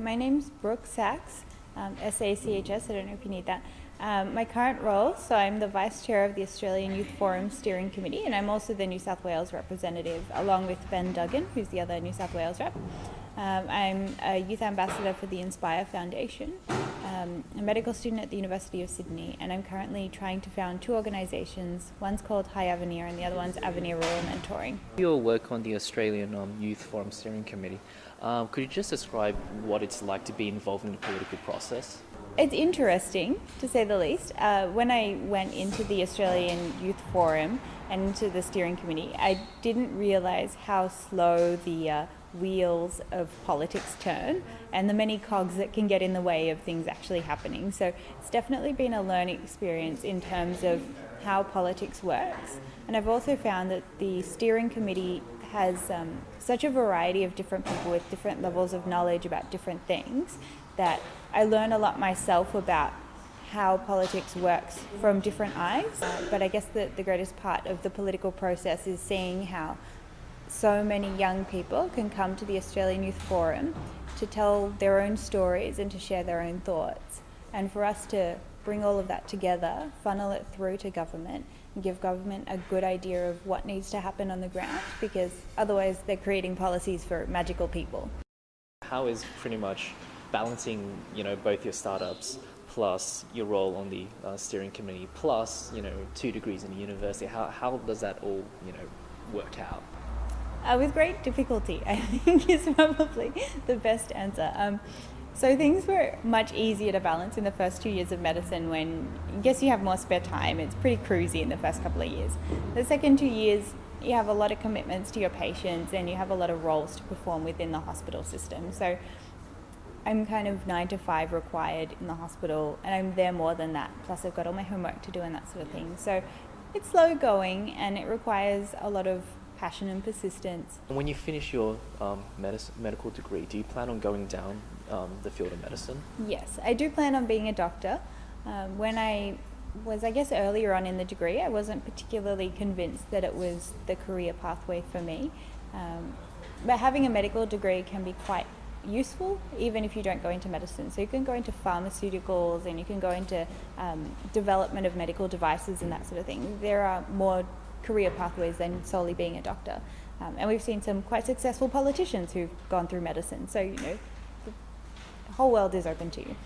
My name's Brooke Sachs, SACHS, I don't know if you need that. My current role, so I'm the Vice Chair of the Australian Youth Forum Steering Committee, and I'm also the New South Wales representative, along with Ben Duggan, who's the other New South Wales rep. I'm a Youth Ambassador for the Inspire Foundation, a medical student at the University of Sydney, and I'm currently trying to found two organisations. One's called HIAvenir and the other one's Avenir Rural Mentoring. Your work on the Australian Youth Forum Steering Committee, could you just describe what it's like to be involved in the political process? It's interesting, to say the least. When I went into the Australian Youth Forum and into the steering committee, I didn't realise how slow the wheels of politics turn and the many cogs that can get in the way of things actually happening. So it's definitely been a learning experience in terms of how politics works. And I've also found that the steering committee has such a variety of different people with different levels of knowledge about different things that I learn a lot myself about how politics works from different eyes. But I guess the greatest part of the political process is seeing how so many young people can come to the Australian Youth Forum to tell their own stories and to share their own thoughts. And for us to bring all of that together, funnel it through to government, and give government a good idea of what needs to happen on the ground, because otherwise they're creating policies for magical people. How is pretty much balancing, both your startups plus your role on the steering committee plus, 2 degrees in the university? How does that all, work out? With great difficulty, I think is probably the best answer. So things were much easier to balance in the first 2 years of medicine when I guess you have more spare time. It's pretty cruisy in the first couple of years. The second 2 years, you have a lot of commitments to your patients and you have a lot of roles to perform within the hospital system. So I'm kind of 9 to 5 required in the hospital, and I'm there more than that. Plus I've got all my homework to do and that sort of thing. So it's slow going and it requires a lot of passion and persistence. When you finish your medical degree, do you plan on going down the field of medicine? Yes, I do plan on being a doctor. When I was, earlier on in the degree, I wasn't particularly convinced that it was the career pathway for me. But having a medical degree can be quite useful even if you don't go into medicine. So you can go into pharmaceuticals and you can go into development of medical devices and that sort of thing. There are more career pathways than solely being a doctor. And we've seen some quite successful politicians who've gone through medicine. So, the whole world is open to you.